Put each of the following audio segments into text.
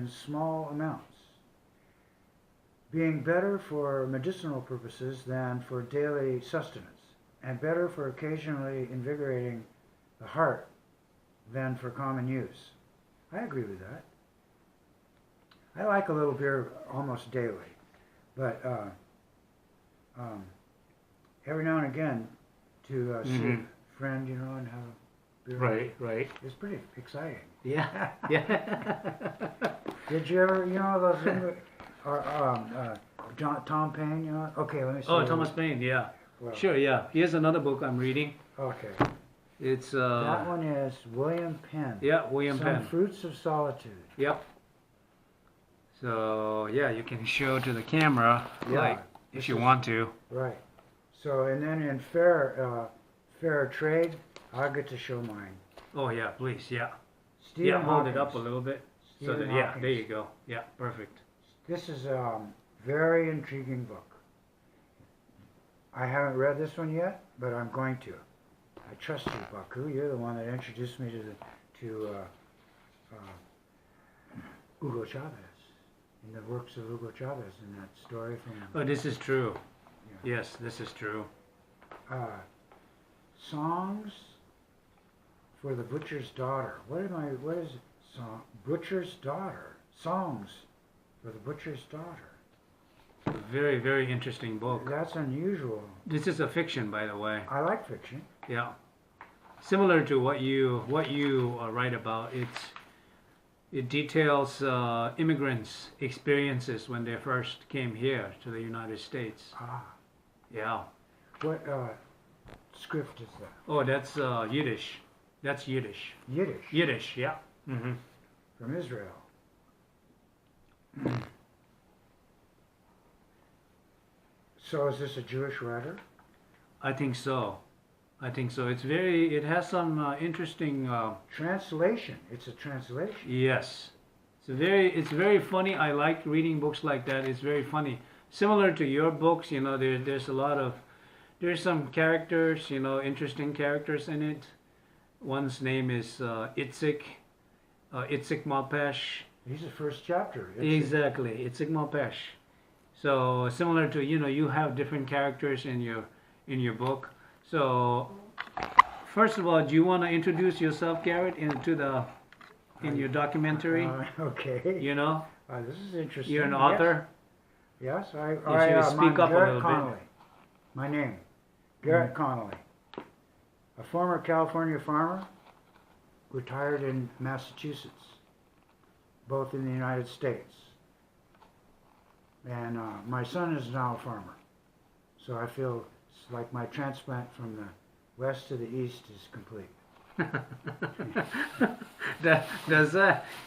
in small amounts, being better for medicinal purposes than for daily sustenance, and better for occasionally invigorating the heart than for common use. I agree with that. I like a little beer almost daily, but every now and again to see a friend, and have a beer. Right. It's pretty exciting. Yeah, yeah. Did you ever, those, Tom Paine, Okay, let me see. Oh, Thomas Paine, yeah. Well, Sure, yeah. Here's another book I'm reading. Okay. It's that one is William Penn. Yeah, William Some Penn. Fruits of Solitude. Yep. So yeah, you can show to the camera, like if you want to. Right. So and then in fair trade, I'll get to show mine. Oh yeah, please, yeah. Stephen hold Hawkins. it up a little bit. Stephen So that, Hawkins. there you go. Yeah, perfect. This is a very intriguing book. I haven't read this one yet, but I'm going to. I trust you, Baku. You're the one that introduced me to Hugo Chavez, in the works of Hugo Chavez, in that story from. Oh, this is true. Yeah. Yes, this is true. Songs for the Butcher's Daughter. What is it? Butcher's Daughter. Songs for the Butcher's Daughter. Very, very interesting book. That's unusual. This is a fiction, by the way. I like fiction. Yeah. Similar to what you write about. It details immigrants' experiences when they first came here to the United States. Ah. Yeah. What script is that? Oh, that's Yiddish. That's Yiddish. Yiddish. Yiddish, yeah. Mm-hmm. From Israel. So is this a Jewish writer? I think so. It has some interesting. Translation. It's a translation. Yes. It's very funny. I like reading books like that. It's very funny. Similar to your books, there's some characters, interesting characters in it. One's name is Itzik Malpesh. He's the first chapter. Exactly, Itzik Malpesh. So similar to, you have different characters in your book. So first of all, do you want to introduce yourself, Garrett, in your documentary? Okay. This is interesting. You're an author? Yes, I'm speak up Garrett a little Connolley. bit. My name, Garrett Connolley. A former California farmer, retired in Massachusetts, both in the United States. And my son is now a farmer. So I feel it's like my transplant from the west to the east is complete.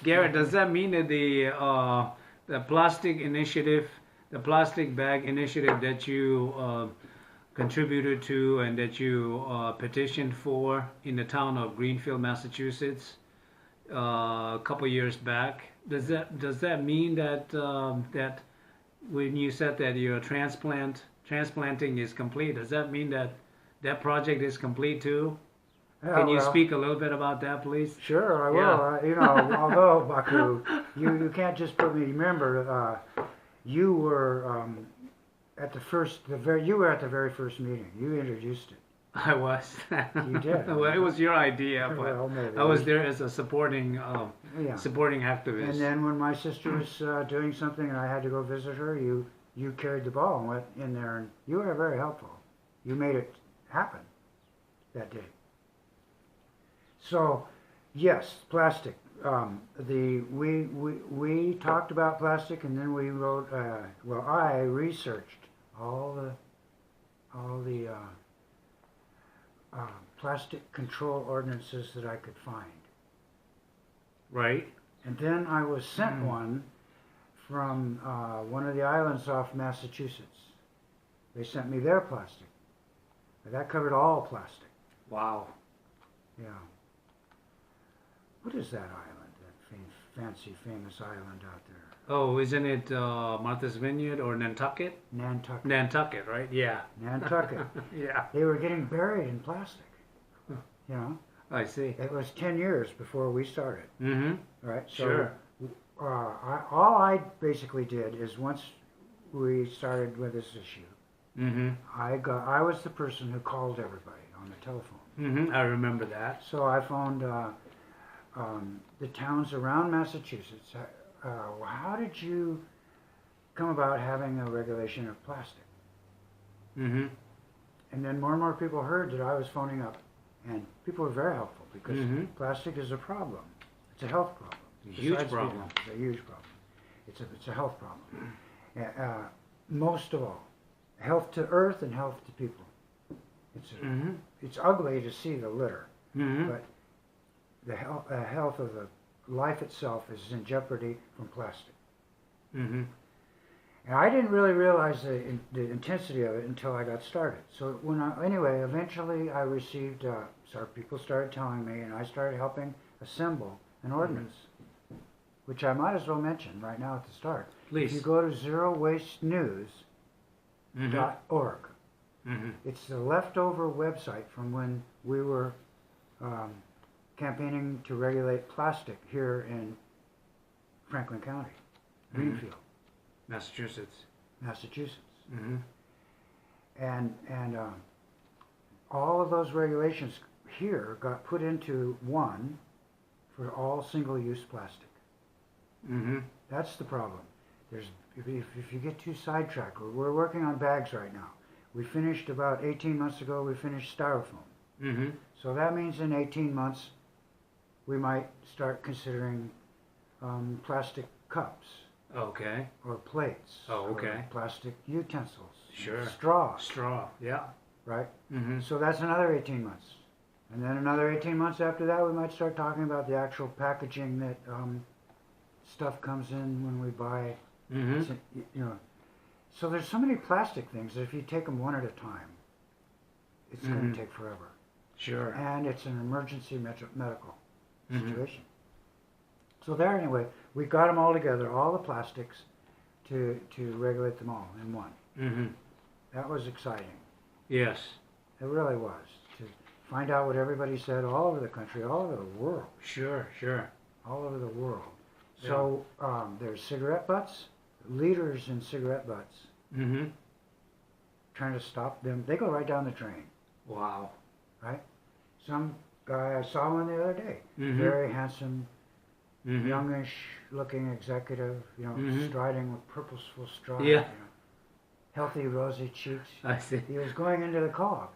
Garrett, does that mean that the plastic initiative, the plastic bag initiative that you contributed to and that you petitioned for in the town of Greenfield, Massachusetts, a couple years back, does that mean that that when you said that your transplanting is complete, does that mean that project is complete too? Can you speak a little bit about that, please? Sure, I will. Yeah. Although, Baku, you can't just put me. Remember, you were you were at the very first meeting. You introduced it. I was. You did. Well, it was your idea, but Well, maybe. I was there as a supporting activist. And then when my sister was doing something and I had to go visit her, you carried the ball and went in there, and you were very helpful. You made it happen that day. So, yes, plastic. We talked about plastic, and then we wrote. I researched all the plastic control ordinances that I could find. Right. And then I was sent one from one of the islands off Massachusetts. They sent me their plastic. That covered all plastic. Wow. Yeah. What is that island? That fancy, famous island out there? Oh, isn't it Martha's Vineyard or Nantucket? Nantucket. Nantucket, right? Yeah. Nantucket. Yeah. They were getting buried in plastic. I see. It was 10 years before we started. Mm-hmm. Right? So Sure. all I basically did is once we started with this issue, Mm-hmm. I was the person who called everybody on the telephone. Mm-hmm. I remember that. So I phoned the towns around Massachusetts. How did you come about having a regulation of plastic? Mm-hmm. And then more and more people heard that I was phoning up, and people were very helpful because Mm-hmm. plastic is a problem. It's a health problem. It's a huge Besides being- problem. It's a huge problem. It's a health problem. Most of all, health to earth and health to people. Mm-hmm. It's ugly to see the litter, Mm-hmm. but the health of the life itself is in jeopardy from plastic. Mm-hmm. And I didn't really realize the intensity of it until I got started. So anyway, eventually I received, people started telling me, and I started helping assemble an ordinance, which I might as well mention right now at the start. Please. If you go to zerowastenews.org, Mm-hmm. it's the leftover website from when we were campaigning to regulate plastic here in Franklin County, Greenfield, Massachusetts. Massachusetts. Mm-hmm. And all of those regulations here got put into one for all single-use plastic. Mm-hmm. That's the problem. If you get too sidetracked, we're working on bags right now. We finished about 18 months ago, we finished styrofoam. Mm-hmm. So that means in 18 months, we might start considering plastic cups Okay. or plates. Oh, okay. Or plastic utensils. Sure. Straws, Straw. Yeah. right? Mm-hmm. So that's another 18 months. And then another 18 months after that, we might start talking about the actual packaging that stuff comes in when we buy. Mm-hmm. You know, so there's so many plastic things that if you take them one at a time, it's going Mhm. to take forever. Sure. And it's an emergency medical Mhm. situation. So there, anyway, we got them all together, all the plastics, to regulate them all in one. Mm-hmm. That was exciting. Yes. It really was, to find out what everybody said all over the country, all over the world, Sure. Sure. all over the world. So there's cigarette butts, leaders in cigarette butts, Mm-hmm. trying to stop them. They go right down the drain, Wow. right? Some guy, I saw one the other day, Mm-hmm. very handsome, Mm-hmm. youngish-looking executive, Mhm. striding with purposeful stride, Yeah. healthy, rosy cheeks. I see. He was going into the co-op,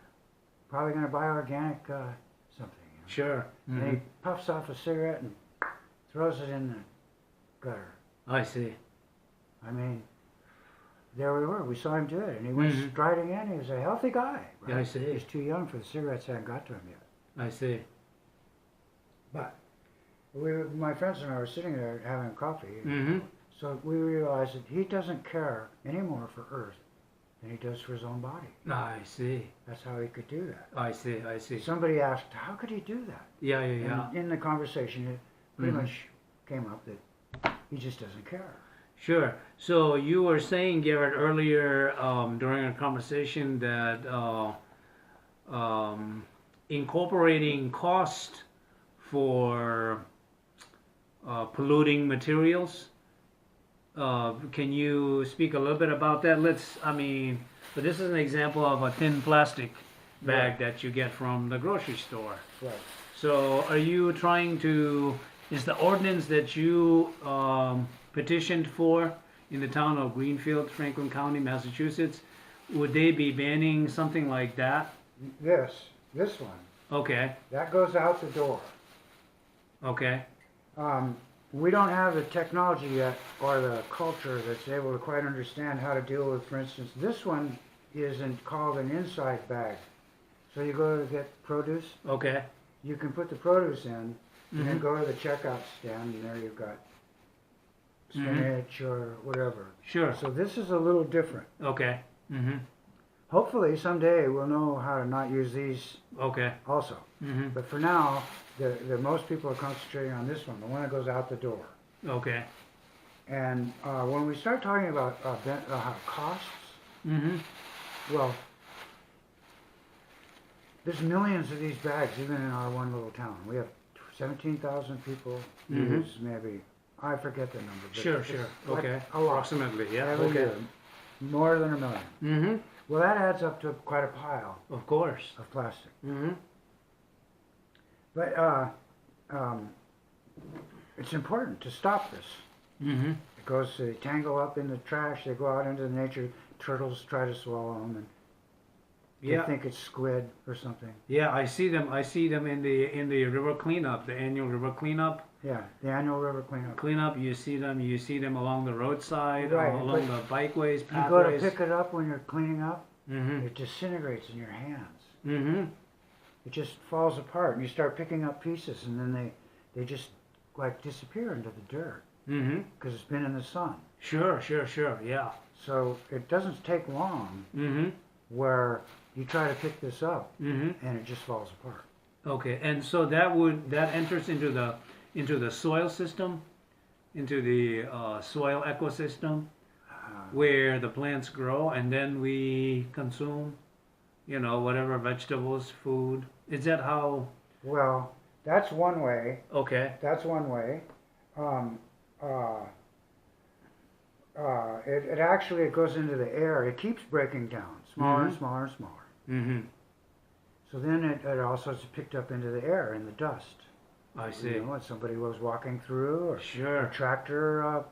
probably going to buy organic something. Sure. And Mm-hmm. he puffs off a cigarette and throws it in the gutter. I see. I mean, there we were. We saw him do it, and he went Mhm. striding in. He was a healthy guy. Right? Yeah, I see. He's too young for the cigarettes. Hadn't got to him yet. I see. But my friends and I were sitting there having coffee. Mm-hmm. So we realized that he doesn't care any more for Earth than he does for his own body. I see. That's how he could do that. I see. I see. Somebody asked, how could he do that? Yeah. Yeah. Yeah. And in the conversation, it pretty Mhm. much came up that he just doesn't care. Sure. So you were saying, Garrett, earlier during our conversation that incorporating cost for polluting materials. Can you speak a little bit about that? But this is an example of a thin plastic bag that you get from the grocery store. Right. So are you trying to, is the ordinance that you petitioned for in the town of Greenfield, Franklin County, Massachusetts, would they be banning something like that? This one, Okay, that goes out the door. okay, We don't have the technology yet or the culture that's able to quite understand how to deal with, for instance, this one isn't called an inside bag. So you go to get produce, okay. you can put the produce in, and then Mhm. go to the checkout stand, and there you've got spinach or whatever. Sure, So this is a little different. okay, mm-hmm, Hopefully someday we'll know how to not use these okay, also. mm-hmm, But for now, the most people are concentrating on this one, the one that goes out the door. okay, And when we start talking about costs, mm-hmm, well, there's millions of these bags even in our one little town. We have 17,000 people Mhm. use maybe I forget the number. But Sure, it's sure. like Okay. a lot. Approximately, yeah. Every Okay. year, more than 1 million. Mm-hmm. Well, that adds up to quite a pile Of course. of plastic. Mm-hmm. But um, it's important to stop this. Mm-hmm. Because they tangle up in the trash, they go out into nature, turtles try to swallow them, and they Yeah. think it's squid or something. Yeah, I see them. I see them in the river cleanup, the annual river cleanup. Yeah, the annual river cleanup. Cleanup, you see them. You see them along the roadside, Right, along but the bikeways, You go to pathways. pick it up when you're cleaning up, Mm-hmm. it disintegrates in your hands. Mm-hmm. It just falls apart, and you start picking up pieces, and then they just like disappear into the dirt Mm-hmm. because it's been in the sun. Sure, sure, sure. Yeah. So it doesn't take long Mm-hmm. where you try to pick this up, Mm-hmm. and it just falls apart. Okay, and so that enters into the soil system, into the soil ecosystem where the plants grow, and then we consume, whatever vegetables, food. Is that how? Well, that's one way. Okay. That's one way. Um, uh, it actually goes into the air. It keeps breaking down, smaller and Mhm. smaller and smaller. Mm-hmm. So then it also is picked up into the air in the dust. I see. When somebody was walking through, or a Sure. tractor,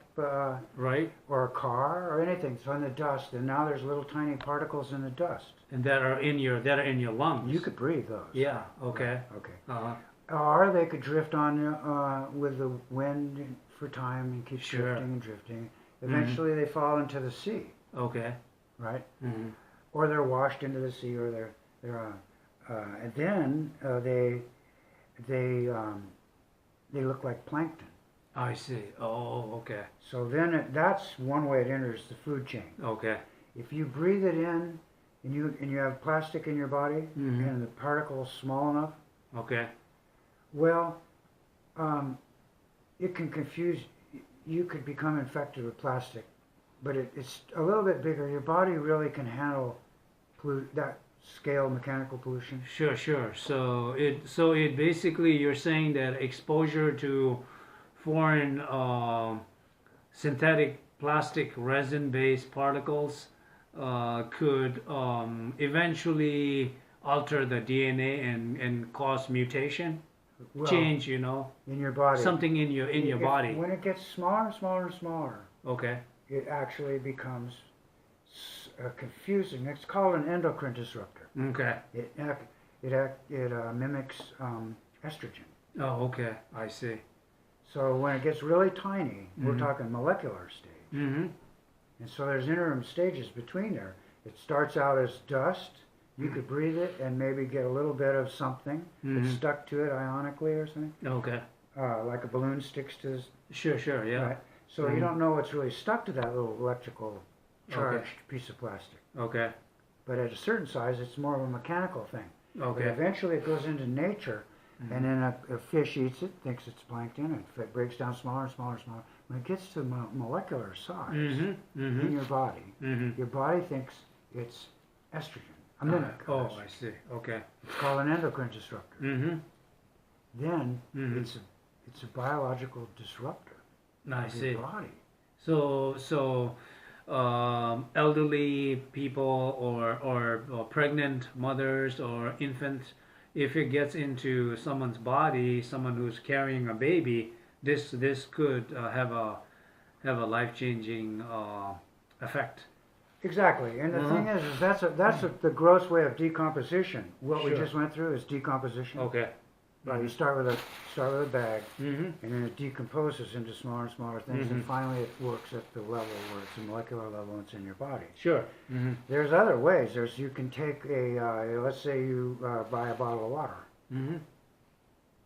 Right. or a car, or anything. So in the dust, and now there's little tiny particles in the dust. And that are in your lungs. You could breathe those. Yeah. Okay. Okay. Uh-huh. Or they could drift on with the wind for time and keep Sure. drifting and drifting. Eventually, they fall into the sea, Okay. right? Mm-hmm. Or they're washed into the sea, or and then they look like plankton. I see. Oh, okay. So then that's one way it enters the food chain. Okay. If you breathe it in, and you have plastic in your body, Mhm. and the particle's small enough, Okay. well, it can confuse. You could become infected with plastic, but it's a little bit bigger. Your body really can handle that scale mechanical pollution. Sure, sure. So it basically, you're saying that exposure to foreign synthetic plastic resin-based particles could eventually alter the DNA and cause mutation, Well, change, in your body. something in your body. When it gets smaller and smaller and smaller, Okay. it actually becomes confusing. It's called an endocrine disruptor. Okay. It mimics estrogen. Oh, okay. I see. So when it gets really tiny, we're Mhm. talking molecular stage. Mm-hmm. And so there's interim stages between there. It starts out as dust. You could breathe it and maybe get a little bit of something that's Mhm. stuck to it ionically or something, Okay. like a balloon sticks to this. Sure, sure. Yeah. Right? So Mhm. you don't know what's really stuck to that little electrical charged piece of plastic. Okay. But at a certain size, it's more of a mechanical thing. But Okay. eventually it goes into nature, and then a fish eats it, thinks it's plankton, and it breaks down smaller and smaller and smaller. When it gets to molecular size Mm-hmm. in Mm-hmm. your body, Mm-hmm. your body thinks it's estrogen, a mimic of Oh, estrogen. I see. Okay. It's called an endocrine disruptor. Mm-hmm. Then Mhm. it's a biological disruptor I of see. your body. So elderly people or pregnant mothers or infants, if it gets into someone's body, someone who's carrying a baby, this could have a life-changing effect. Exactly, and the Uh-huh. thing is that's the gross way of decomposition. What we Sure. just went through is decomposition. Okay. Right, you start with a bag, Mm-hmm. and then it decomposes into smaller and smaller things, Mhm. and finally it works at the level where it's a molecular level and it's in your body. Sure. Mm-hmm. There's other ways. You can take let's say you buy a bottle of water, Mm-hmm.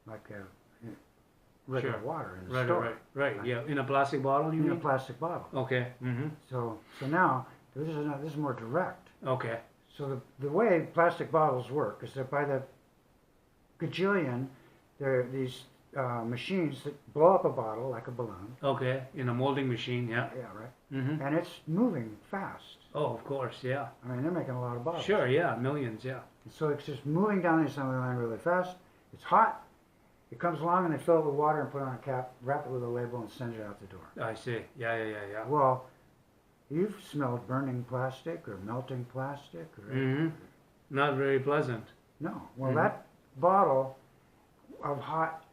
like regular Sure. water in the Right, store, right, right. Yeah, in a plastic bottle, you in a mean? plastic bottle. Okay. Mm-hmm. So now this is more direct. Okay. So the way plastic bottles work is that by the gajillion, there are these machines that blow up a bottle like a balloon. Okay. In a molding machine, yeah. Yeah, right. Mm-hmm. And it's moving fast. Oh, of course, yeah. I mean, they're making a lot of bottles. Sure, yeah, millions, yeah. So it's just moving down the assembly line really fast. It's hot. It comes along and they fill it with water and put it on a cap, wrap it with a label, and send it out the door. I see. Yeah. Well, you've smelled burning plastic or melting plastic, or Mm-hmm. Not very pleasant. no. Well, Mhm. that bottle of hot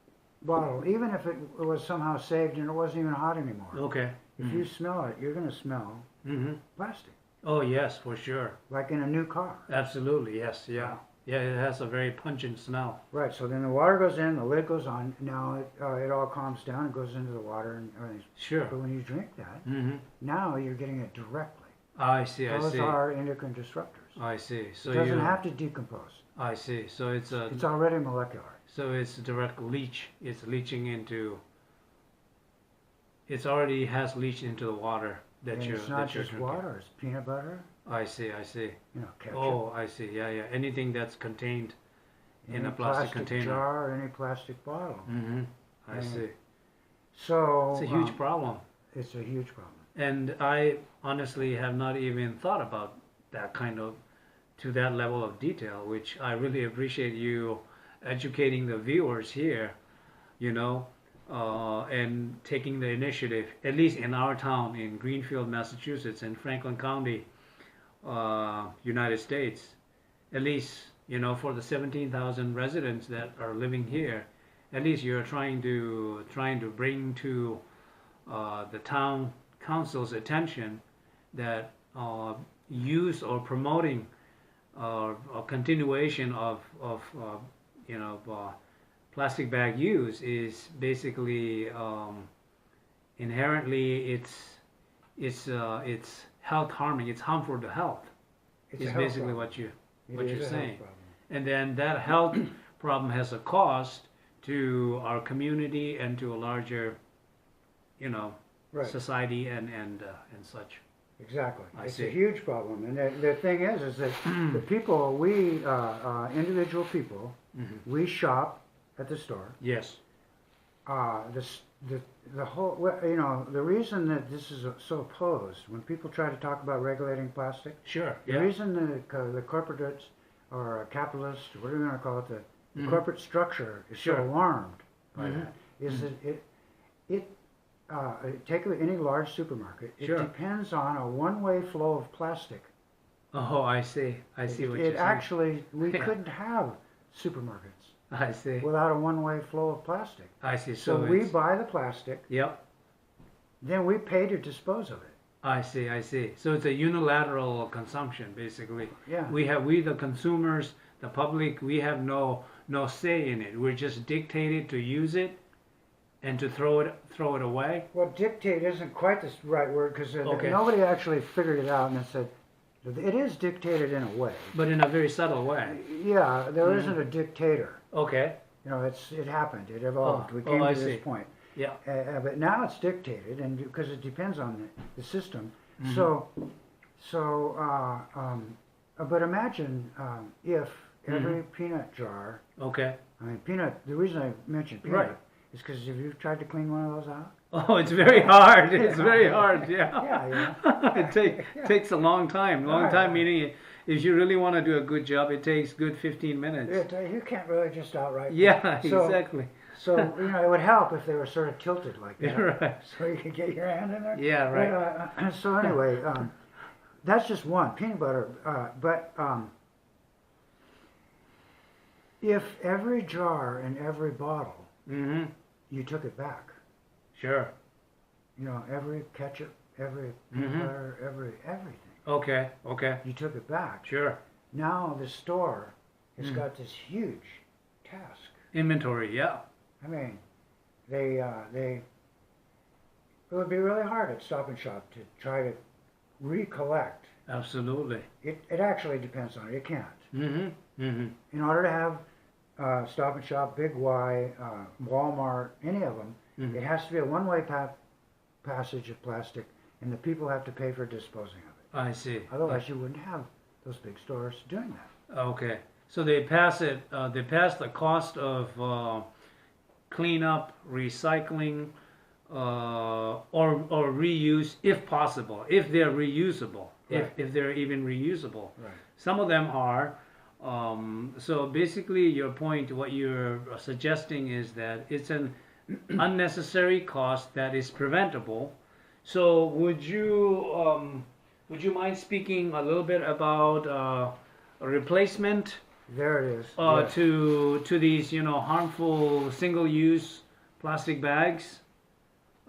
bottle, even if it was somehow saved and it wasn't even hot anymore, Okay. if you smell it, you're going to smell Mm-hmm. plastic, Oh yes, for sure. like in a new car. Absolutely. Yes. Yeah. Yeah. It has a very pungent smell. Right. So then the water goes in, the lid goes on. Now it all calms down. It goes into the water and everything. Sure. But when you drink that, Mm-hmm. now you're getting it directly. I see. I Those see. are endocrine disruptors. I see. So It doesn't you. have to decompose. I see. So it's a. It's already molecular. So it's a direct leach. It's leaching into. It's already has leached into the water that And you're. it's not that you're just drinking. water. It's peanut butter. I see. I see. Ketchup. Oh, I see. Yeah. Anything that's contained in any a plastic container. jar, any plastic bottle. Mm-hmm. I And see. So It's a huge problem. It's a huge problem. And I honestly have not even thought about that kind of, to that level of detail, which I really appreciate you educating the viewers here, and taking the initiative, at least in our town, in Greenfield, Massachusetts, in Franklin County, United States, at least, for the 17,000 residents that are living here, at least you're trying to bring to the town council's attention that use or promoting a continuation of plastic bag use is basically inherently it's health harming. It's harmful to health. It's a Is health basically problem. what It you're is a health saying. problem. And then that health problem has a cost to our community and to a larger, Right. society and such. Exactly. I It's see. a huge problem. And the thing is that the people, we, individual people, Mm-hmm. we shop at the store. Yes. The whole, the reason that this is so opposed, when people try to talk about regulating plastic, Sure. the Yeah. reason the corporates or capitalists, whatever you want to call it, the Mhm. corporate structure is Sure. so alarmed by Mhm. that, is that take any large supermarket, it Sure. depends on a one-way flow of plastic. Oh, I see. I see what you're It saying. actually, we Yeah. couldn't have supermarkets I see. without a one-way flow of plastic. I see. So So we it's, buy the plastic, yep. then we pay to dispose of it. I see. I see. So it's a unilateral consumption, basically. Yeah. We the consumers, the public, we have no say in it. We're just dictated to use it and to throw it away. Well, dictate isn't quite the right word because Okay. nobody actually figured it out and it said, it is dictated in a way. But in a very subtle way. Yeah, there Mhm. isn't a dictator. Okay. It happened, it evolved. Oh, We came I to this see. point. Yeah. But now it's dictated, and because it depends on the system. Mhm. But imagine if every Mm-hmm. peanut jar, Okay. the reason I mentioned peanut Right. is because have you tried to clean one of those out? Oh, it's very hard. It's very hard. Yeah. Yeah, It takes a long time. Long Right. time meaning if you really want to do a good job, it takes good 15 minutes. You can't really just outright. Yeah, So- exactly. So, it would help if they were sort of tilted like that. Right. So you could get your hand in there. Yeah, right. But, so anyway, that's just one, peanut butter. But if every jar and every bottle, Mm-hmm. you took it back, Sure. every ketchup, every peanut Mhm. butter, everything, Okay. Okay. you took it back. Sure. Now the store has Mm. got this huge task. Inventory. Yeah. I mean, it would be really hard at Stop and Shop to try to recollect. Absolutely. It actually depends on it. It can't. Mm-hmm. Mm-hmm. In order to have Stop and Shop, Big Y, Walmart, any of them, Mhm. it has to be a one-way passage of plastic, and the people have to pay for disposing of it. I see. Otherwise, you wouldn't have those big stores doing that. Okay. So they pass it. They pass the cost of cleanup, recycling, or reuse, if possible, if they're reusable, Right. if they're even reusable. Right. Some of them are So basically, your point, what you're suggesting is that it's an unnecessary cost that is preventable. So would you mind speaking a little bit about a replacement There it is. Yes. to these, harmful single-use plastic bags?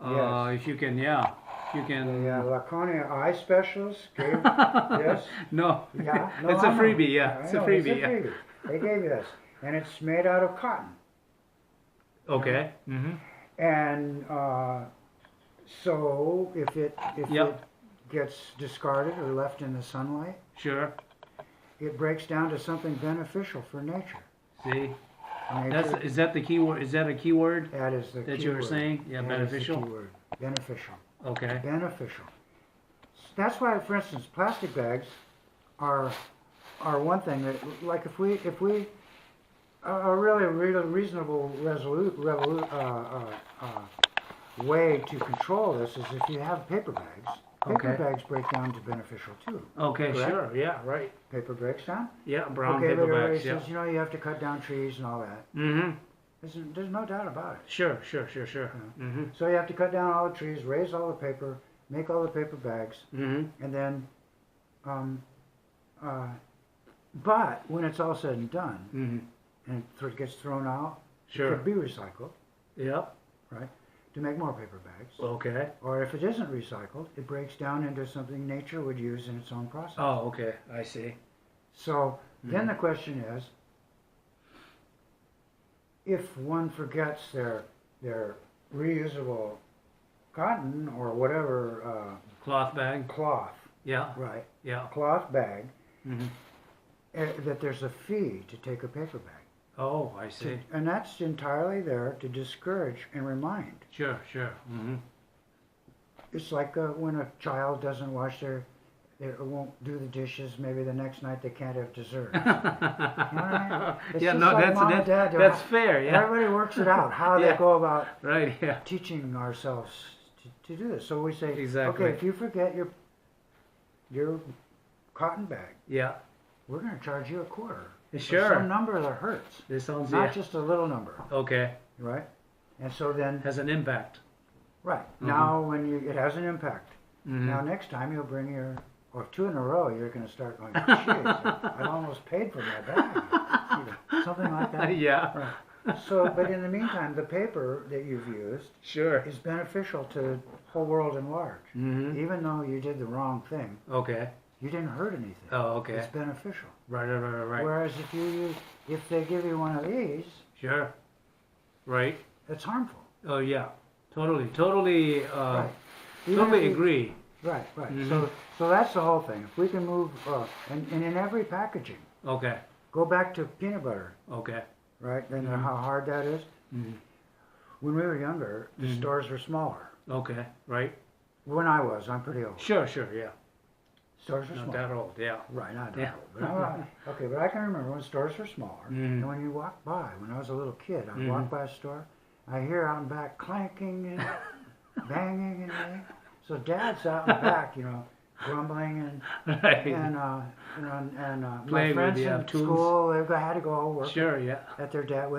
Yes. If you can, yeah, if you can. The Laconia eye specialist gave this. No, Yeah, no, it's a I know. freebie. Yeah, I it's a know, freebie. It's a freebie. They gave you this, and it's made out of cotton. Okay. Mm-hmm. And so if it Yep. gets discarded or left in the sunlight, Sure. it breaks down to something beneficial for nature. See, Nature, is that the key word? Is that a key word that is the that key you were word. saying? Yeah, That is the beneficial. key word. Beneficial. Okay. Beneficial. That's why, for instance, plastic bags are one thing that, like, if we a really reasonable way to control this is if you have paper bags. Paper Okay. bags break down to beneficial too. Okay. Correct? Sure. Yeah. Right. Paper breaks down. Yeah. Brown Okay, but paper everybody bags. Yeah. says, you have to cut down trees and all that. Mm-hmm. There's no doubt about it. Sure. Mm-hmm. So you have to cut down all the trees, raise all the paper, make all the paper bags, Mm-hmm. and then, but when it's all said and done, Mm-hmm. and it gets thrown out, it Sure. could be recycled Yep. to make more paper bags. Okay. Or if it isn't recycled, it breaks down into something nature would use in its own process. Oh. Okay. I see. So then the question is, if one forgets their reusable cotton or whatever Cloth bag. cloth, Yeah. right, Yeah. cloth bag, Mm-hmm. that there's a fee to take a paper bag. Oh, I see. And that's entirely there to discourage and remind. Sure. Mm-hmm. It's like when a child doesn't wash they won't do the dishes, maybe the next night they can't have dessert. Right? It's Yeah. just No, like Mom and Dad, that's fair. Yeah. everybody works it out, how Yeah. they go about Right. Yeah. teaching ourselves to do this. So we say, Exactly. okay, if you forget your cotton bag, Yeah. we're going to charge you a quarter. Sure. For some number that hurts, This sounds not just a little number, okay. right? And so then, Has an impact. right, now when it has an impact. Mm-hmm. Now next time you'll bring or two in a row, you're going to start going, jeez, I almost paid for my bag. Something like that. Yeah. Right. So, but in the meantime, the paper that you've used Sure. is beneficial to the whole world at large. Mm-hmm. Even though you did the wrong thing, Okay. you didn't hurt anything. Oh, okay. It's beneficial. Right. Whereas if they give you one of these, Sure. Right. it's harmful. Oh, yeah. Totally. Right. Even Totally if you- agree. Right. Mhm. So that's the whole thing. If we can move, and in every packaging, Okay. go back to peanut butter, Okay. right? And Mhm. how hard that is. Mm-hmm. When we were younger, the Mhm. stores were smaller. Okay. Right. When I was, I'm pretty old. Sure. Yeah. Stores were Not smaller. that old. Yeah. Right, not Yeah. that old. But okay, but I can remember when stores were smaller. Mhm. And when you walk by, when I was a little kid, I'd Mhm. walk by a store, I hear out in back clanking and banging and everything. So Dad's out in back, grumbling Right. and my Playing with friends the, in tools. school, they had to go work Sure. Yeah. with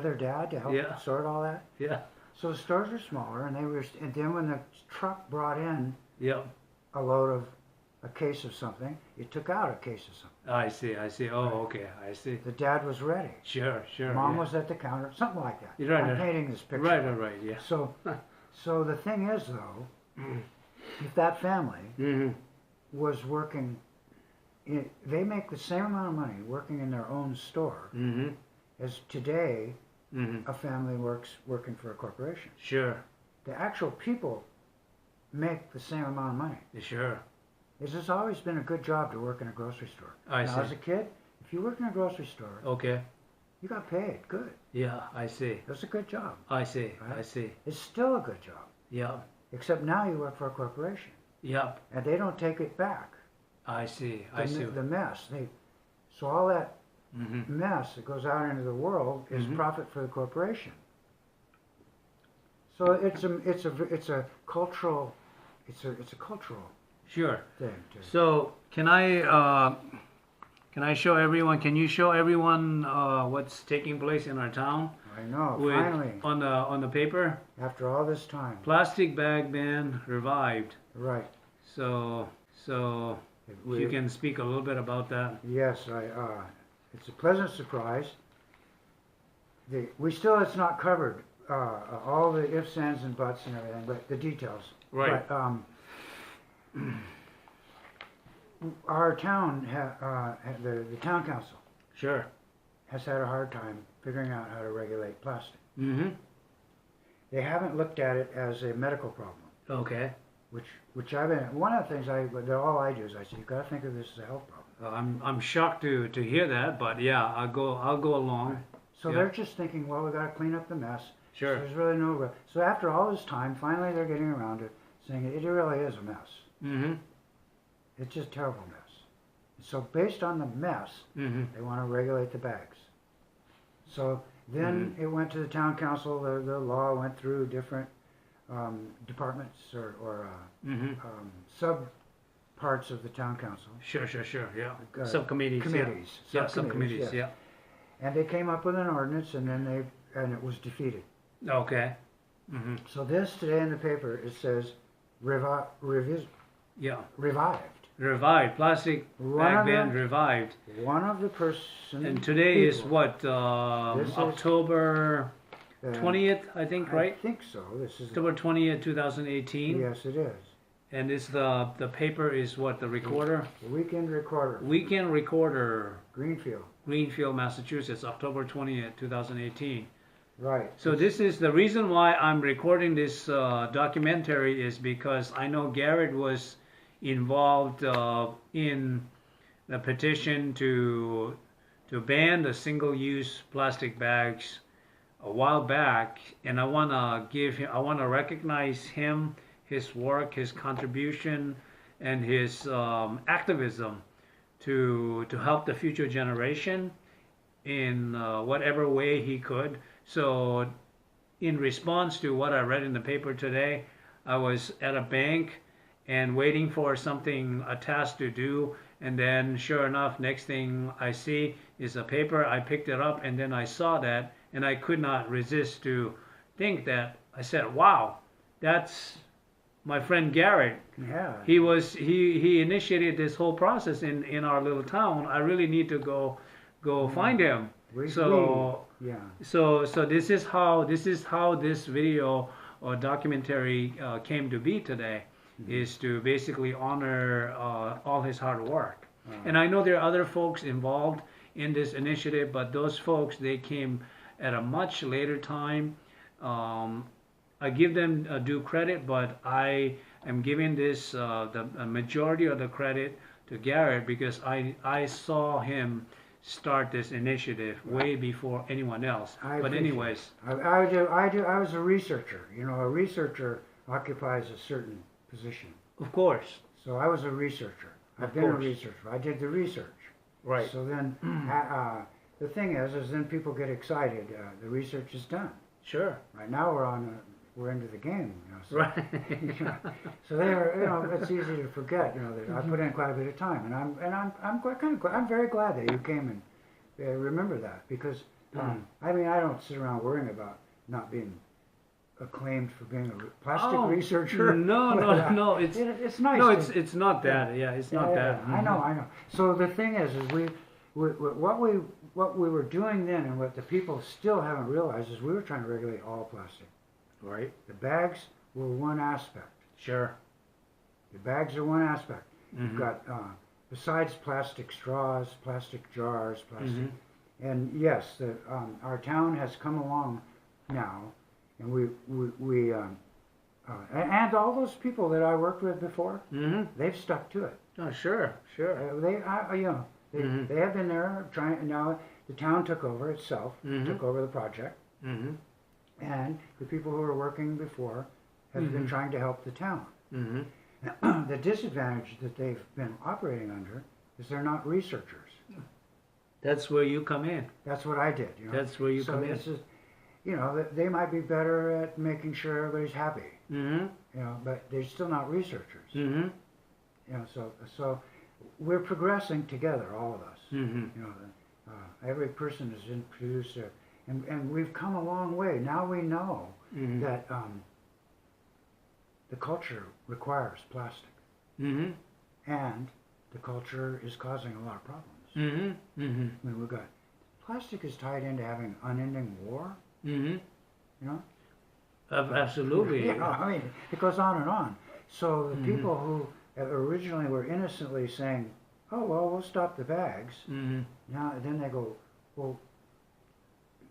their dad to help Yeah. sort all that. Yeah. So the stores were smaller, and then when the truck brought in Yep. a case of something, it took out a case of something. I see. Oh, okay. I see. The dad was ready. Sure. Mom yeah. was at the counter, something like that. You're right, I'm right. painting this picture. Right. Yeah. So the thing is, though, if that family Mm-hmm. was working, they make the same amount of money working in their own store Mm-hmm. as today Mm-hmm. a family working for a corporation. Sure. The actual people make the same amount of money. Sure. It's always been a good job to work in a grocery store. I Now, see. as a kid, if you worked in a grocery store, Okay. you got paid good. Yeah. I see. That's a good job. I see. Right. I see. It's still a good job. Yeah. Except now you work for a corporation, Yep. and they don't take it back. I see. The mess. So all that Mm-hmm. mess that goes out into the world is Mhm. profit for the corporation. So it's a cultural Sure. thing too. So can I Can I show everyone? Can you show everyone what's taking place in our town? I know, With, finally, on the paper, after all this time. plastic bag ban revived. Right. So you can speak a little bit about that. Yes, it's a pleasant surprise. It's not covered, all the ifs, ands, and buts and everything, but the details. Right. But, our town, the town council Sure. has had a hard time figuring out how to regulate plastic. Mm-hmm. They haven't looked at it as a medical problem, Okay. which one of the things all I do is I say, you've got to think of this as a health problem. I'm shocked to hear that, but yeah, I'll go along. So Yeah. they're just thinking, well, we got to clean up the mess. Sure. So there's really no. So after all this time, finally they're getting around to saying it really is a mess. Mm-hmm. It's just a terrible mess. So based on the mess, Mm-hmm. they want to regulate the bags. So then it went to the town council. The law went through different departments or sub parts of the town council. Sure. Yeah. Uh, Subcommittees. Committees. Yeah. Subcommittees. Yes. Yeah. And they came up with an ordinance, and then it was defeated. Okay. Mm-hmm. So this today in the paper, it says Yeah. revived. Revived. Plastic bag ban revived. One of the person. And today is people- what? This is, October uh, 20th, I think, I right? think so. This is. October 20th, 2018. Yes, it is. And it's the paper is what? The Recorder? The Weekend Recorder. Weekend Recorder, Greenfield. Greenfield, Massachusetts, October 20th, 2018. Right. So this is the reason why I'm recording this documentary is because I know Garrett was involved in the petition to ban the single-use plastic bags a while back, and I want to recognize him, his work, his contribution, and his activism to help the future generation in whatever way he could. So in response to what I read in the paper today, I was at a bank and waiting for something, a task to do, and then sure enough, next thing I see is a paper. I picked it up, and then I saw that, and I could not resist to think that, I said, wow, that's my friend Garrett. Yeah. He initiated this whole process in our little town. I really need to go find him. Yeah. So this is how this video or documentary came to be today, is to basically honor all his hard work. And I know there are other folks involved in this initiative, but those folks, they came at a much later time. I give them due credit, but I am giving this the majority of the credit to Garrett, because I saw him start this initiative way before anyone else. But anyways, I was a researcher. You know, a researcher occupies a certain position. of course, So I was a researcher. I've been a researcher. I did the research. right. So then, the thing is then people get excited. The research is done. Sure. Right now we're into the game. You know, so, Right. So it's easy to forget. You know, that I put in quite a bit of time, and I'm very glad that you came and remember that, because I mean, I don't sit around worrying about not being acclaimed for being a plastic researcher. No. It's nice. No, it's not that. Yeah, it's not that. I know. So the thing is what we were doing then, and what the people still haven't realized, is we were trying to regulate all plastic. Right. The bags were one aspect. Sure. The bags are one aspect. You've got besides plastic straws, plastic jars, plastic, and yes, our town has come along now, and and all those people that I worked with before, they've stuck to it. Oh, sure. They have been there trying. Now the town took over itself, took over the project, and the people who were working before have been trying to help the town. The disadvantage that they've been operating under is they're not researchers. That's where you come in. That's what I did. You know? That's where you so come in. this is, they might be better at making sure everybody's happy. But they're still not researchers. So we're progressing together, all of us. Mm-hmm. You know, every person has introduced and we've come a long way. Now we know Mm-hmm. that the culture requires plastic, Mm-hmm. and the culture is causing a lot of problems. Mm-hmm. Mm-hmm. I mean, we've got plastic is tied into having unending war. Mm-hmm. You know. Absolutely. You know, I mean, it goes on and on. So the Mm-hmm. people who originally were innocently saying, "Oh well, we'll stop the bags," Mm-hmm. now then they go, "Well,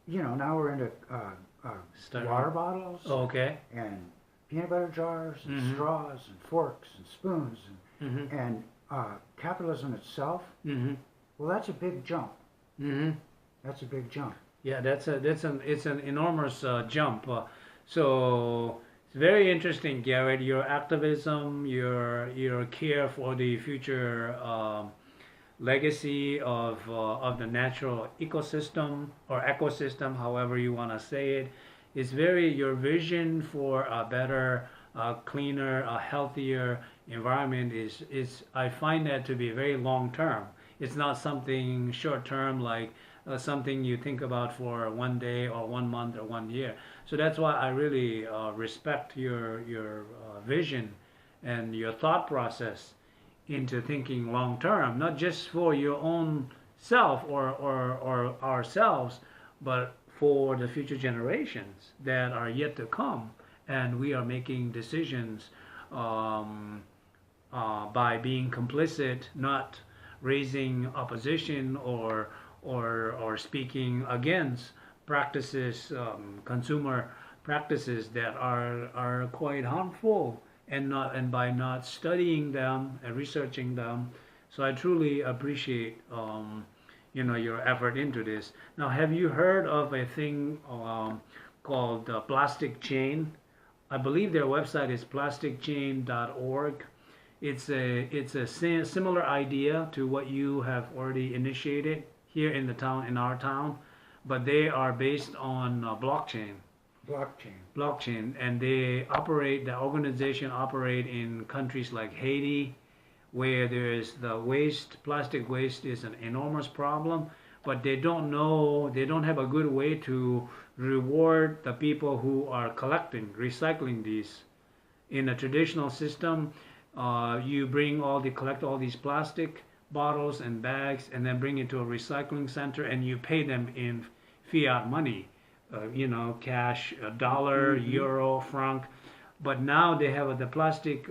you know, now we're into water bottles Okay. and peanut butter jars and Mhm. straws and forks and spoons Mm-hmm. and capitalism itself." Mm-hmm. Well, that's a big jump. Mm-hmm. That's a big jump. Yeah, it's an enormous jump. So it's very interesting, Garrett. Your activism, your care for the future legacy of the natural ecosystem or ecosystem, however you want to say it, is very your vision for a better, cleaner, healthier environment is I find that to be very long term. It's not something short term like something you think about for one day or 1 month or 1 year. So that's why I really respect your vision and your thought process into thinking long term, not just for your own self or ourselves, but for the future generations that are yet to come. And we are making decisions by being complicit, not raising opposition or speaking against practices, consumer practices that are quite harmful, and by not studying them and researching them. So I truly appreciate your effort into this. Now, have you heard of a thing called Plastic Chain? I believe their website is plasticchain.org. It's a similar idea to what you have already initiated here in our town, but they are based on blockchain, and the organization operate in countries like Haiti, where plastic waste is an enormous problem, but they don't have a good way to reward the people who are recycling these. In a traditional system, you collect all these plastic bottles and bags and then bring it to a recycling center and you pay them in fiat money, cash, a dollar, Mm-hmm. euro, franc. But now they have the plastic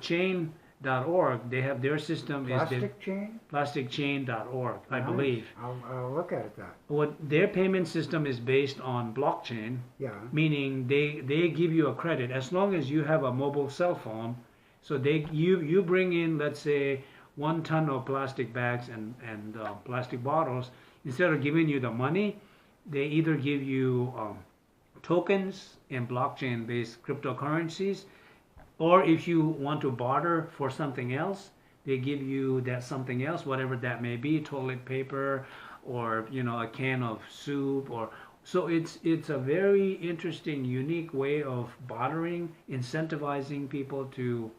chain.org. They have their system Plastic chain? plasticchain.org, I Nice. believe. I'll look at it that. What their payment system is based on blockchain, Yeah. meaning they give you a credit as long as you have a mobile cell phone. So you bring in, let's say, 1 ton of plastic bags and plastic bottles. Instead of giving you the money, they either give you tokens in blockchain-based cryptocurrencies, or if you want to barter for something else, they give you that something else, whatever that may be, toilet paper or a can of soup. So it's a very interesting, unique way of bartering, incentivizing people to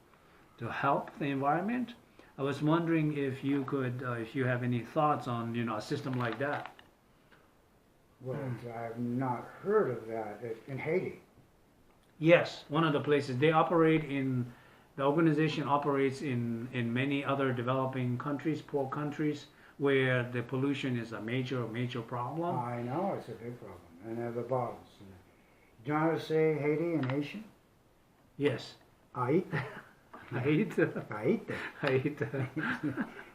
help the environment. I was wondering if you have any thoughts on a system like that. Well, I've not heard of that in Haiti. Yes, one of the places the organization operates in many other developing countries, poor countries, where the pollution is a major problem. I know it's a big problem. And the bottles. Do you know how to say Haiti in Haitian? Yes. Haiti. Haiti. Haiti.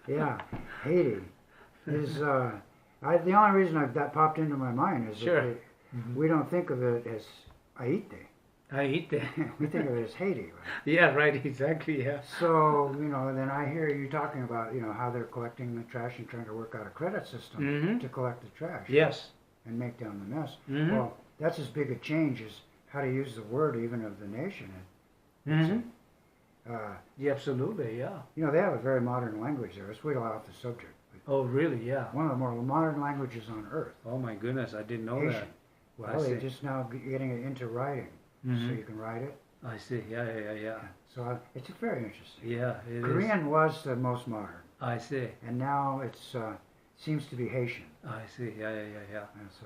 Yeah, Haiti is. The only reason that popped into my mind is Sure. that we don't think of it as Haiti. Haiti. We think of it as Haiti, right? Yeah, right, exactly, yeah. So, then I hear you talking about, how they're collecting the trash and trying to work out a credit system Mhm. to collect the trash. Yes. And make down the mess. Mhm. Well, that's as big a change as how to use the word even of the nation. Mm-hmm. Uh, Yeah, absolutely, yeah. they have a very modern language there. It's way off the subject. But Oh, really, yeah. one of the more modern languages on earth. Oh my goodness, I didn't know Haitian. that. I Well, they're see. just now getting it into writing, so Mhm. you can write it. I see, yeah. So it's very interesting. Yeah, it is. Korean was the most modern, I see. and now it's seems to be Haitian. I see. Yeah. And so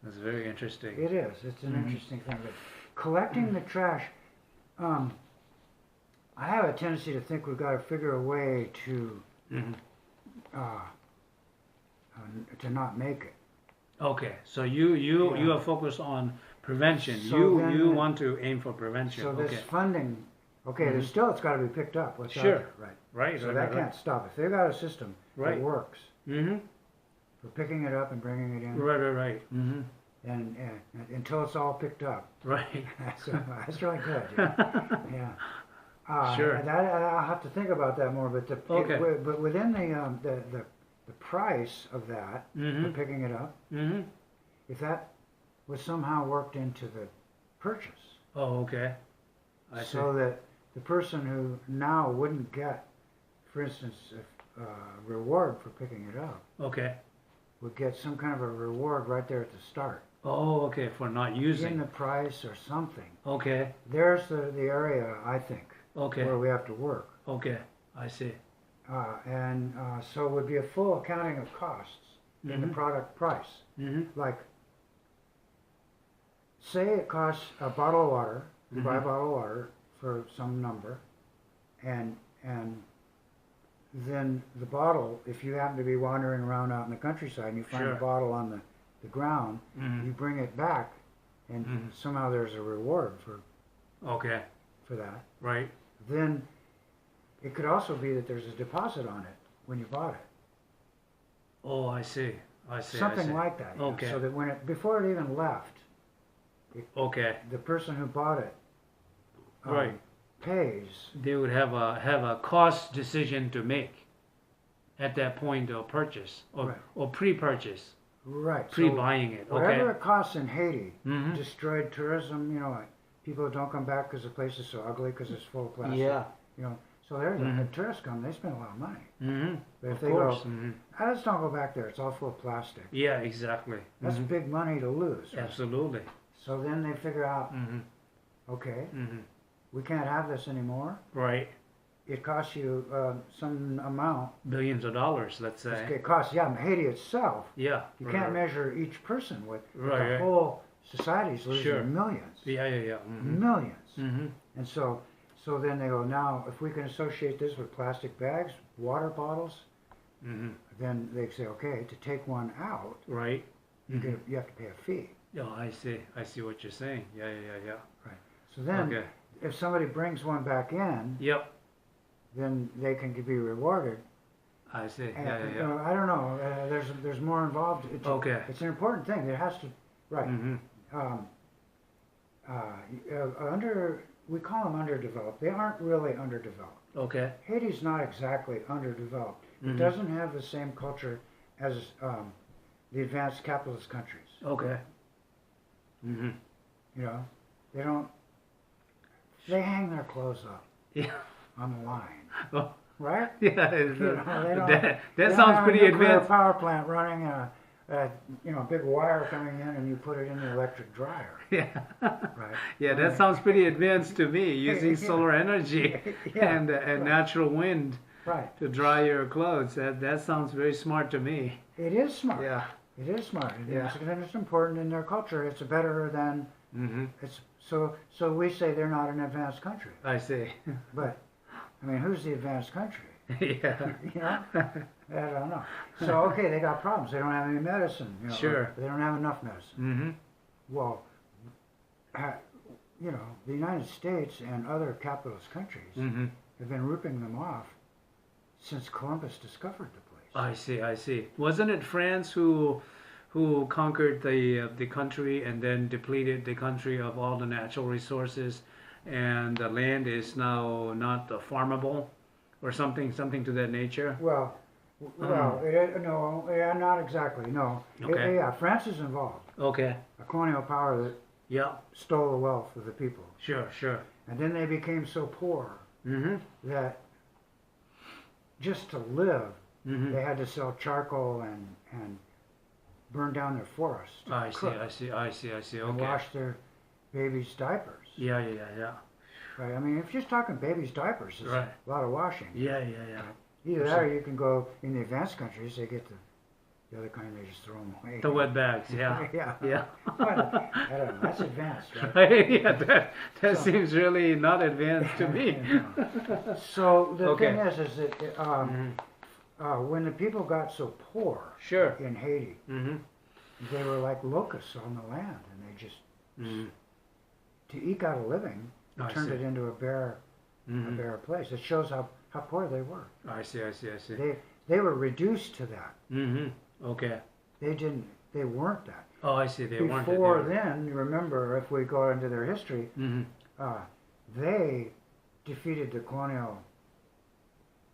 That's very interesting. it is. It's an Mhm. interesting thing. But collecting the trash, I have a tendency to think we've got to figure a way to Mhm. uh, not make it. Okay, so you Yeah. are focused on prevention. So you then- want to aim for prevention. So this Okay. funding, there's Mhm. still, it's got to be picked up. What's out Sure. there, right? Right. So right, that right, can't stop. If they've got a system Right. that works Mhm. for picking it up and bringing it in, Right. Mhm. and until it's all picked up, Right. that's really good. Yeah. Sure. I'll have to think about that more. But Okay. but within the price of that for Mhm. picking it up, Mhm. if that was somehow worked into the purchase, Oh, okay. I see. so that the person who now wouldn't get, for instance, reward for picking it up, Okay. would get some kind of a reward right there at the start, Oh, okay. For not in using. the price or something. Okay. There's the area, I think, Okay. where we have to work. Okay. I see. So it would be a full accounting of costs in the Mhm. product price. Mhm. Like, say it costs a bottle of water, you buy a Mhm. bottle of water for some number, and then the bottle, if you happen to be wandering around out in the countryside and you find Sure. a bottle on the ground, you Mhm. bring it back, and Mhm. somehow there's a reward Okay. for that. Right. Then it could also be that there's a deposit on it when you bought it. Oh, I see. I see. I Something see. like that. yeah. Okay. So that before it even left, Okay. the person who bought it Right. pays. They would have a cost decision to make at that point of purchase Right. or pre-purchase, Right. So pre-buying it. whatever Okay. it costs in Haiti, Mhm. destroyed tourism. Like people don't come back because the place is so ugly because it's full of plastic. Yeah. So there's Mhm. the tourists come, they spend a lot of money. Mhm. But if Of they course. go, Mhm. let's don't go back there. It's all full of plastic. Yeah. Exactly. That's Mhm. big money to lose. Right? Absolutely. So then they figure out, Mhm. okay, Mhm. we can't have this anymore. Right. It costs you some amount. Billions of dollars, let's say. It costs, Haiti itself. Yeah. You right, can't right. measure each person with Right, the right. whole society's losing Sure. millions, Yeah. Mhm. millions. Mhm. And so then they go, now if we can associate this with plastic bags, water bottles, Mhm. then they say, okay, to take one out, Right. Mhm. you have to pay a fee. Oh, I see. I see what you're saying. Yeah. So then Okay. if somebody brings one back in, Yep. then they can be rewarded. I see. And, Yeah. I don't know. There's more involved. Okay. It's an important thing. There has to, right. Mhm. We call them underdeveloped. They aren't really underdeveloped. Okay. Haiti's not exactly underdeveloped. It Mhm. doesn't have the same culture as the advanced capitalist countries. Okay. Mhm. They don't. They hang their clothes up Yeah. on the line, Oh, right? yeah. It's, They don't- that they don't sounds have pretty a nuclear advanced. power plant running, a big wire coming in, and you put it in the electric dryer, Yeah. right? Yeah, that sounds pretty advanced to me. Using solar energy Yeah, and right. natural wind Right. to dry your clothes. That sounds very smart to me. It is smart. Yeah. It is smart. Yeah. It's important in their culture. It's better than Mhm. it's. So we say they're not an advanced country, I see. but I mean, who's the advanced country? Yeah. You know, I don't know. So okay, they got problems. They don't have any medicine. Sure. They don't have enough medicine. Mhm. Well, the United States and other capitalist countries Mhm. have been ripping them off since Columbus discovered the place. I see. I see. Wasn't it France who conquered the country and then depleted the country of all the natural resources, and the land is now not farmable, or something to that nature? Well, not exactly. No. Okay. Yeah, France is involved. Okay. A colonial power that Yeah. stole the wealth of the people, Sure. and then they became so poor Mhm. that just to live, Mhm. they had to sell charcoal and burn down their forests to I cook see. and Okay. wash their babies' diapers. Yeah. Right. I mean, if you're just talking babies' diapers, it's Right. a lot of washing. Yeah. Either that, or you can go in the advanced countries. They get the other kind. They just throw them away. The wet bags, yeah. Yeah. I don't know. That's advanced, right? Right, yeah, that So- seems really not advanced to me. So the Okay. thing is that when the people got so poor Sure. in Haiti, Mm-hmm. they were like locusts on the land, and they just to eke out a living, I turned see. it into a bare place. It shows how poor they were. I see. They were reduced to that. Okay. They weren't that. Oh, I see. They weren't. Before then, you remember, if we go into their history, they defeated the colonial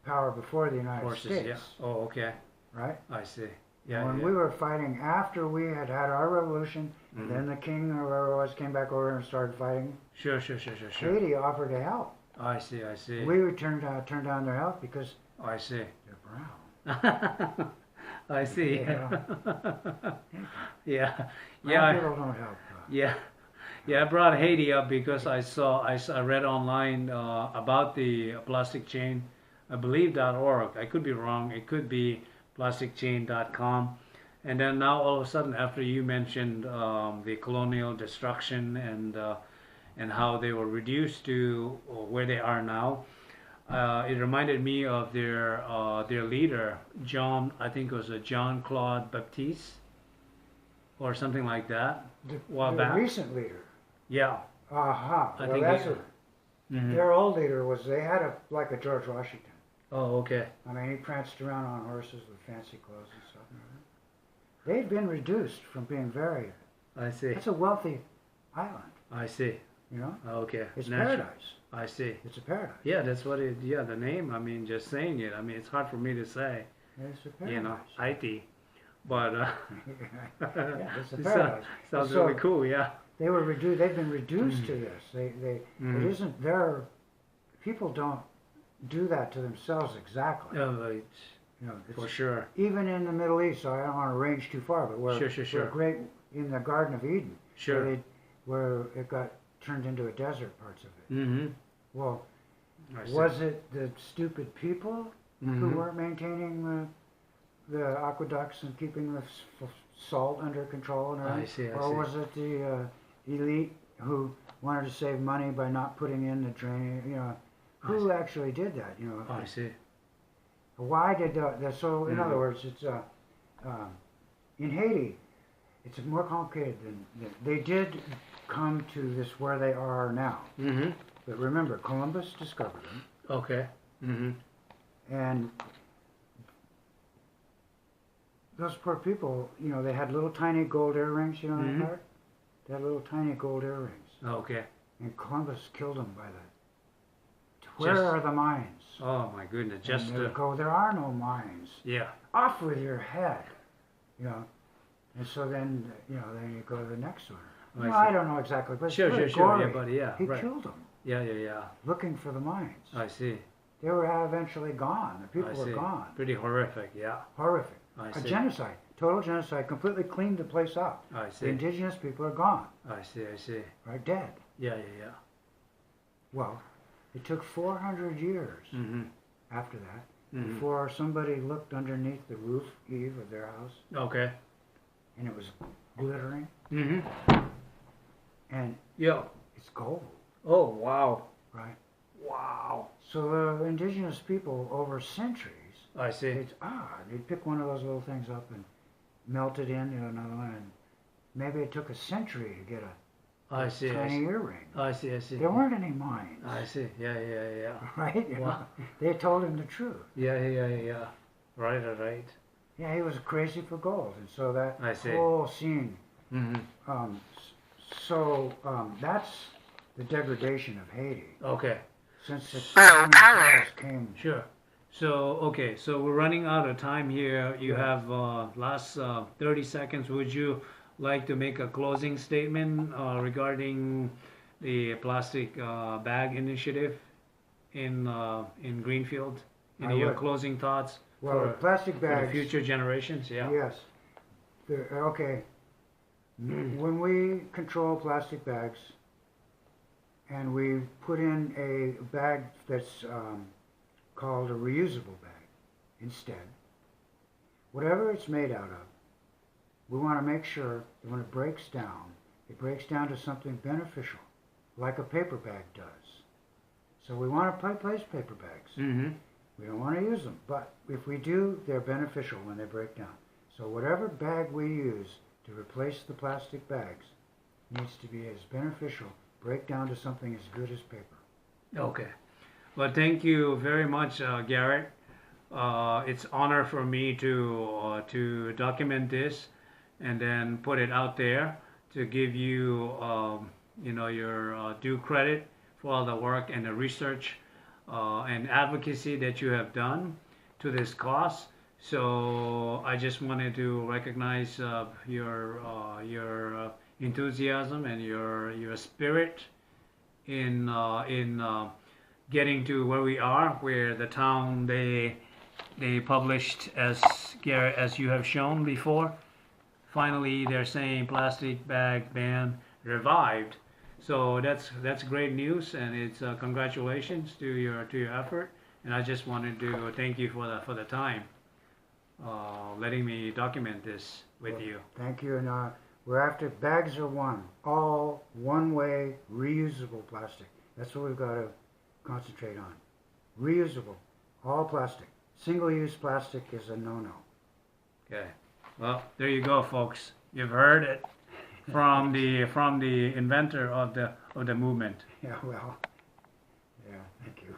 power before the United Forces, States. yeah. Oh, okay. Right? I see. Yeah. When we were fighting after we had our revolution, then the king or whoever it was came back over and started fighing. Sure. Haiti offered to help. I see. We turned down their help because I see. they're brown. I see. Yeah. Yeah. Brown people don't help. Yeah, I brought Haiti up because I read online about the plastic chain, I believe .org. I could be wrong. It could be plasticchain.com. And then now all of a sudden, after you mentioned the colonial destruction and how they were reduced to where they are now, it reminded me of their leader, John. I think it was a John Claude Baptiste or something like that. The back. recent leader. Yeah. Aha. I Well, think that's Mhm. their old leader was. They had like a George Washington. Oh, okay. I mean, he pranced around on horses with fancy clothes and stuff. They've been reduced from being very. I see. It's a wealthy island, I see. you know. Okay. It's Natural. paradise. I see. It's a paradise. Yeah, that's what it. Yeah, the name. I mean, just saying it. I mean, it's hard for me to say. It's a paradise. You know, IT. But yeah, it's a it paradise. sounds So- really cool. Yeah. They were reduced. They've been reduced to this. It Mhm. isn't their. People don't do that to themselves exactly. You know, For it's, sure. even in the Middle East. So I don't want to range too far, but where Sure. where great in the Garden of Eden, Sure. where it got turned into a desert, parts of it. Mm-hmm. Well, I see. was it the stupid people who Mhm. weren't maintaining the aqueducts and keeping the salt under control and everything? I Or see. was it the elite who wanted to save money by not putting in the drain? You know, who actually did that? You know, I see. why did that? So in Mhm. other words, it's in Haiti, it's more complicated than they did come to this where they are now. Mm-hmm. But remember, Columbus discovered them. Okay. Mm-hmm. And those poor people, you know, they had little tiny gold earrings, you know Mhm. that part? They had little tiny gold earrings. Okay. And Columbus killed them by the... Where Just- are the mines? Oh my goodness. Just and they would go, there are no mines. yeah. Off with your head. You know? And so then, you know, then you go to the next one. I No, see. I don't know exactly, but it's Sure. very Yeah, gory. buddy. Yeah. He Right. killed them, Yeah. looking for the mines. I see. They were eventually gone. The people I were see. gone. Pretty horrific. Yeah. Horrific. I A see. genocide. Total genocide. Completely cleaned the place up. I The see. indigenous people are gone. I see. Right? Dead. Yeah. Well, it took 400 years Mm-hmm. after that Mm-hmm. before somebody looked underneath the roof eave of their house Okay. and it was glittering Mm-hmm. and Yeah. it's gold, Oh wow. right? Wow. So the indigenous people over centuries, I see. they'd pick one of those little things up and melt it into another one, and maybe it took a century to get I a see. tiny earring. I see. There weren't any mines, I see. Yeah. right? You know, Wow. they told him the truth. Yeah. Right. Yeah, he was crazy for gold, and so that I see. whole scene. Mm-hmm. That's the degradation of Haiti Okay. since the colonials came. Sure. So we're running out of time here. You have last 30 seconds. Would you like to make a closing statement regarding the plastic bag initiative in Greenfield? I Any of your would. closing thoughts Well, plastic for the bags. future generations? Yeah. Yes. Okay. When we control plastic bags, and we put in a bag that's called a reusable bag instead. Whatever it's made out of, we want to make sure that when it breaks down to something beneficial, like a paper bag does. So we want to replace paper bags. Mm-hmm. We don't want to use them, but if we do, they're beneficial when they break down. So whatever bag we use to replace the plastic bags needs to be as beneficial, break down to something as good as paper. Okay. Well, thank you very much, Garrett. It's honor for me to document this and then put it out there to give you your due credit for all the work and the research and advocacy that you have done to this cause. So I just wanted to recognize your enthusiasm and your spirit in getting to where we are, where the town they published, as Garrett, as you have shown before. Finally, they're saying plastic bag ban revived. So that's great news, and it's congratulations to your effort. And I just wanted to thank you for the time, letting me document this with you. Thank you, and we're after bags are all one-way reusable plastic. That's what we've got to concentrate on. Reusable, all plastic. Single-use plastic is a no-no. Okay. Well, there you go, folks. You've heard it from the inventor of the movement. Yeah, well, yeah, thank you.